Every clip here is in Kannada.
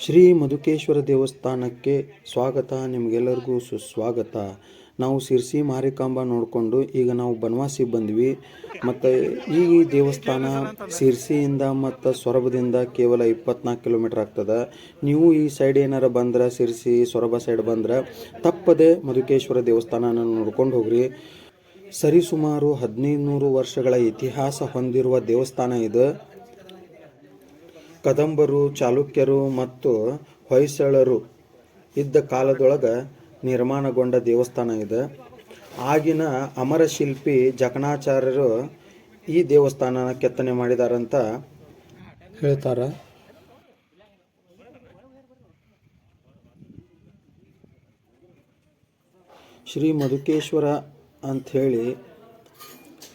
ಶ್ರೀ ಮಧುಕೇಶ್ವರ ದೇವಸ್ಥಾನಕ್ಕೆ ಸ್ವಾಗತ. ನಿಮಗೆಲ್ಲರಿಗೂ ಸುಸ್ವಾಗತ. ನಾವು ಶಿರ್ಸಿ ಮಾರಿಕಾಂಬ ನೋಡಿಕೊಂಡು ಈಗ ನಾವು ಬನವಾಸಿ ಬಂದ್ವಿ. ಮತ್ತು ಈ ದೇವಸ್ಥಾನ ಶಿರ್ಸಿಯಿಂದ ಮತ್ತು ಸೊರಬದಿಂದ ಕೇವಲ 24 ಕಿಲೋಮೀಟ್ರ್ ಆಗ್ತದೆ. ನೀವು ಈ ಸೈಡ್ ಏನಾರ ಬಂದ್ರೆ, ಶಿರ್ಸಿ ಸೊರಬ ಸೈಡ್ ಬಂದ್ರೆ ತಪ್ಪದೆ ಮಧುಕೇಶ್ವರ ದೇವಸ್ಥಾನನ ನೋಡ್ಕೊಂಡು ಹೋಗ್ರಿ. ಸರಿಸುಮಾರು 1500 ವರ್ಷಗಳ ಇತಿಹಾಸ ಹೊಂದಿರುವ ದೇವಸ್ಥಾನ ಇದು. ಕದಂಬರು, ಚಾಲುಕ್ಯರು ಮತ್ತು ಹೊಯ್ಸಳರು ಇದ್ದ ಕಾಲದೊಳಗೆ ನಿರ್ಮಾಣಗೊಂಡ ದೇವಸ್ಥಾನ ಇದೆ. ಆಗಿನ ಅಮರಶಿಲ್ಪಿ ಜಕಣಾಚಾರ್ಯರು ಈ ದೇವಸ್ಥಾನನ ಕೆತ್ತನೆ ಮಾಡಿದಾರಂತ ಹೇಳ್ತಾರೆ. ಶ್ರೀ ಮಧುಕೇಶ್ವರ ಅಂಥೇಳಿ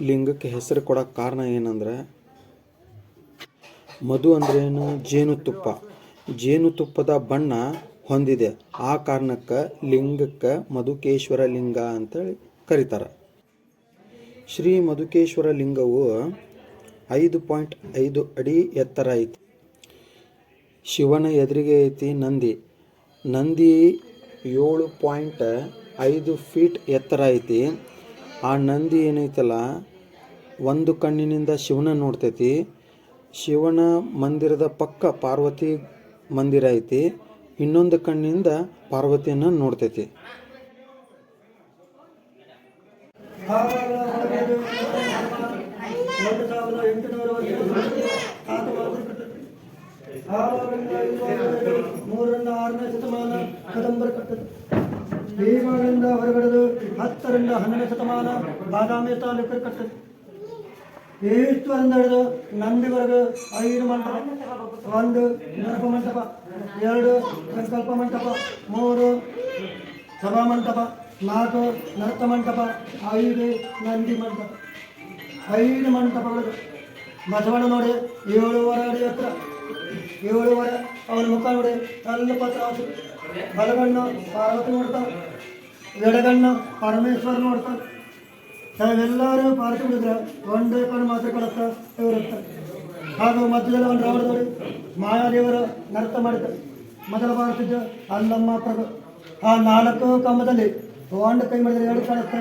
ಲಿಂಗಕ್ಕೆ ಹೆಸರು ಕೊಡೋಕ್ಕೆ ಕಾರಣ ಏನಂದ್ರೆ, ಮಧು ಅಂದ್ರೇನು? ಜೇನುತುಪ್ಪ. ಜೇನುತುಪ್ಪದ ಬಣ್ಣ ಹೊಂದಿದೆ. ಆ ಕಾರಣಕ್ಕೆ ಲಿಂಗಕ್ಕೆ ಮಧುಕೇಶ್ವರ ಲಿಂಗ ಅಂತೇಳಿ ಕರೀತಾರೆ. ಶ್ರೀ ಮಧುಕೇಶ್ವರ ಲಿಂಗವು 5.5 ಅಡಿ ಎತ್ತರ ಐತಿ. ಶಿವನ ಎದುರಿಗೆ ಐತಿ ನಂದಿ. ನಂದಿ 7.5 ಫೀಟ್ ಎತ್ತರ ಐತಿ. ಆ ನಂದಿ ಏನೈತಲ್ಲ, ಒಂದು ಕಣ್ಣಿನಿಂದ ಶಿವನ ನೋಡ್ತೈತಿ. ಶಿವನ ಮಂದಿರದ ಪಕ್ಕ ಪಾರ್ವತಿ ಮಂದಿರ ಐತಿ. ಇನ್ನೊಂದು ಕಣ್ಣಿಂದ ಪಾರ್ವತಿಯನ್ನು ನೋಡ್ತೈತಿ. ಹೊರಗಡೆದು 10 ರಿಂದ 12ನೇ ಶತಮಾನ ಬಾದಾಮಿ ತಾಲೂಕರು ಕಟ್ಟದು. ಈಶ್ವರಿಂದ ಹಿಡಿದು ನಂದಿವರೆಗೂ 5 ಮಂಟಪ, 1 ನರಕ ಮಂಟಪ, 2 ಸಂಕಲ್ಪ ಮಂಟಪ, 3 ಸಭಾ ಮಂಟಪ, 4 ನೃತ್ಯ ಮಂಟಪ, 5 ನಂದಿ ಮಂಟಪ. 5 ಮಂಟಪಗಳು. ಬಸವಣ್ಣ ನೋಡಿ 7.5 ಅಡಿ ಎತ್ತರ, 7.5. ಅವನ ಮುಖ ನೋಡಿ ಸ್ವಲ್ಪ ತ್ರಾಸು. ಬಲಗಣ್ಣು ಪಾರ್ವತಿ ನೋಡ್ತಾನೆ, ಎಡಗಣ್ಣು ಪರಮೇಶ್ವರ ನೋಡ್ತಾನೆ. ನಾವೆಲ್ಲರೂ ಪಾರ್ಟಿ ಬಿಡಿದ್ರೆ ಒಂದೇ ಕಣ್ಣು ಮಾತ್ರ ಕೊಡುತ್ತೆ ಇರುತ್ತೆ. ಹಾಗೂ ಮಧ್ಯದಲ್ಲಿ ಒಂದು ರೌಂಡ್ ನೋಡಿ ಮಾಯಾದೇವರು ನೃತ್ಯ ಮಾಡಿದ್ದಾರೆ. ಮೊದಲ ಬಾರಿಸಿದ್ದು ಅಲ್ಲಮ್ಮ ಪ್ರಭು. ಆ 4 ಕಂಬದಲ್ಲಿ 1 ಕೈ ಮಾಡಿದ್ರೆ 2 ಕಾಣುತ್ತೆ,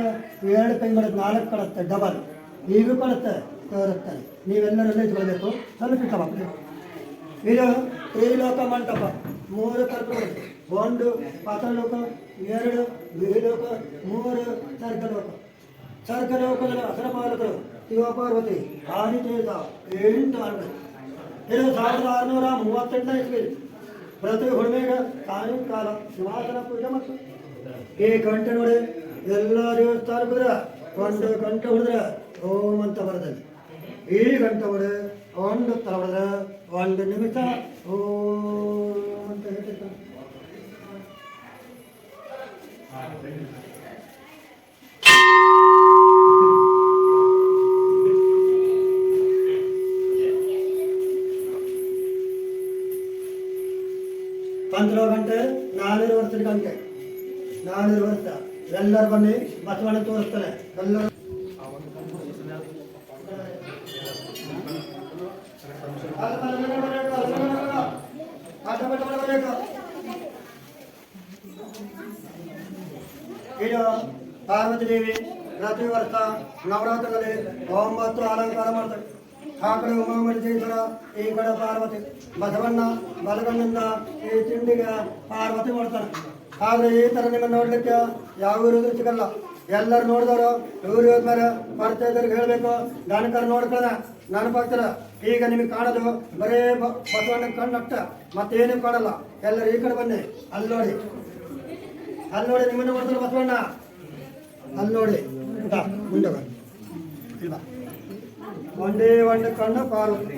2 ಕೈ ಮಾಡಿದ್ರೆ 4 ಕಾಣುತ್ತೆ, ಡಬಲ್. ಈಗೂ ಕಾಣುತ್ತೆ ಇರುತ್ತೆ. ನೀವೆಲ್ಲರಲ್ಲೇ ಇಟ್ಕೊಳ್ಬೇಕು. ಸ್ವಲ್ಪ ಇಟ್ಟಬೇಕು. ಇದು ತ್ರಿಲೋಕ ಮಂಟಪ. 3 ಕರ್ಕೊಂಡು 1 ಪಾತಾಳ ಲೋಕ, 2 ಗಿರಿಲೋಕ, 3 ಸ್ವರ್ಗಲೋಕ. ಸ್ವರ್ಗಲೋಕದಲ್ಲಿ ಅಸರಪಾಲಕರು ಶಿವಪಾರ್ವತಿ ಆದಿತೇಜ 8 ಆಳ್ಗಳು. ಇದು 1638ನೇ ಇಸ್ವಿ. ಪ್ರತಿ ಹುಣ್ಣಿಮೆಗೆ ಸಾಯಂಕಾಲ ಸಿಂಹಾಸನ ಪೂಜೆ ಮತ್ತು ಈ ಗಂಟೆ ನೋಡಿ ಎಲ್ಲ ದೇವಸ್ಥಾನಕ್ಕೆ ಹೋದ್ರೆ 1 ಗಂಟೆ ಹೊಡೆದ್ರೆ ಓಂ ಅಂತ ಬರ್ತದೆ. ಈ ಗಂಟೆ ಹೊಡೆ 1 ತರ ಹೊಡೆದ್ರೆ 1 ನಿಮಿಷ ಓಂ ಅಂತ ಹೇಳ್ತಿರ್ತಾರೆ. पंद्रह गंटे 400 ವರ್ಷದ ಗಂಟೆ. 400 ವರ್ಷ. ಎಲ್ಲರೂ ಬನ್ನಿ, ಬಸವಣ್ಣ ತೋರಿಸ್ತಾನೆ. ಎಲ್ಲರೂ ಇದು ಪಾರ್ವತಿ ದೇವಿ ಪ್ರತಿ ವರ್ಷ ನವರಾತ್ರಿಯಲ್ಲಿ 9 ಅಲಂಕಾರ ಮಾಡ್ತಾರೆ. ಆ ಕಡೆ ಉಮಾಮಂಡೇಶ್ವರ, ಈ ಕಡೆ ಪಾರ್ವತಿ. ಬಸವಣ್ಣ ಬಲಗಣ್ಣಿಂದ ಈ ತಿಂಡಿಗೆ ಪಾರ್ವತಿ ಮಾಡ್ತಾನೆ. ಆದರೆ ಈ ಥರ ನಿಮ್ಮನ್ನು ನೋಡ್ಲಿಕ್ಕೆ ಯಾವ ಇರೋದು ಸಿಗಲ್ಲ. ಎಲ್ಲರೂ ನೋಡಿದವರು ಇವರು ಹೋದ್ಮೇಲೆ ಪರಿಚಯದವ್ರಿಗೆ ಹೇಳಬೇಕು. ದನಕರು ನೋಡ್ಕೊಳ್ಳ ನೆನಪಾಗ್ತಾರ. ಈಗ ನಿಮಗೆ ಕಾಣೋದು ಬರೇ ಬಸವಣ್ಣ ಕಣ್ಣಟ್ಟ, ಮತ್ತೇನು ಕಾಣಲ್ಲ. ಎಲ್ಲರೂ ಈ ಕಡೆ ಬನ್ನಿ. ಅಲ್ಲಿ ನೋಡಿ, ಅಲ್ಲಿ ನೋಡಿ, ನಿಮ್ಮನ್ನು ನೋಡ್ತಾರೆ ಬಸವಣ್ಣ. ಅಲ್ಲಿ ನೋಡಿ ಮುಂದೆ ಇಲ್ಲ, ಒಂದೇ ಒಂದು ಕಣ್ಣು ಪಾರ್ವತಿ.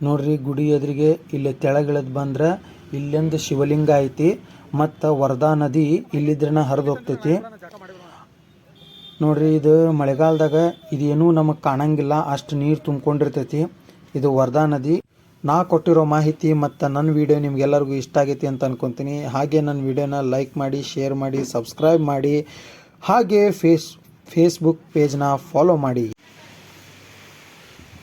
ನೋಡ್ರಿ ಗುಡಿ ಎದುರಿಗೆ ಇಲ್ಲಿ ತೆಳಗಿಳದ್ ಬಂದ್ರೆ ಇಲ್ಲೊಂದು ಶಿವಲಿಂಗ ಐತಿ ಮತ್ತು ವರ್ಧಾ ನದಿ ಇಲ್ಲಿದ್ರನ ಹರಿದು ಹೋಗ್ತೈತಿ. ನೋಡ್ರಿ ಇದು ಮಳೆಗಾಲದಾಗ ಇದೇನೂ ನಮಗೆ ಕಾಣಂಗಿಲ್ಲ, ಅಷ್ಟು ನೀರು ತುಂಬಿಕೊಂಡಿರ್ತೈತಿ. ಇದು ವರ್ಧಾ ನದಿ. ನಾ ಕೊಟ್ಟಿರೋ ಮಾಹಿತಿ ಮತ್ತು ನನ್ನ ವಿಡಿಯೋ ನಿಮ್ಗೆಲ್ಲರಿಗೂ ಇಷ್ಟ ಆಗೈತಿ ಅಂತ ಅನ್ಕೊತೀನಿ. ಹಾಗೆ ನನ್ನ ವಿಡಿಯೋನ ಲೈಕ್ ಮಾಡಿ, ಶೇರ್ ಮಾಡಿ, ಸಬ್ಸ್ಕ್ರೈಬ್ ಮಾಡಿ, ಹಾಗೆ ಫೇಸ್ಬುಕ್ ಪೇಜ್ನ ಫಾಲೋ ಮಾಡಿ.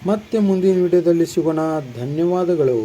ಮತ್ತೆ ಮುಂದಿನ ವಿಡಿಯೋದಲ್ಲಿ ಸಿಗೋಣ. ಧನ್ಯವಾದಗಳು.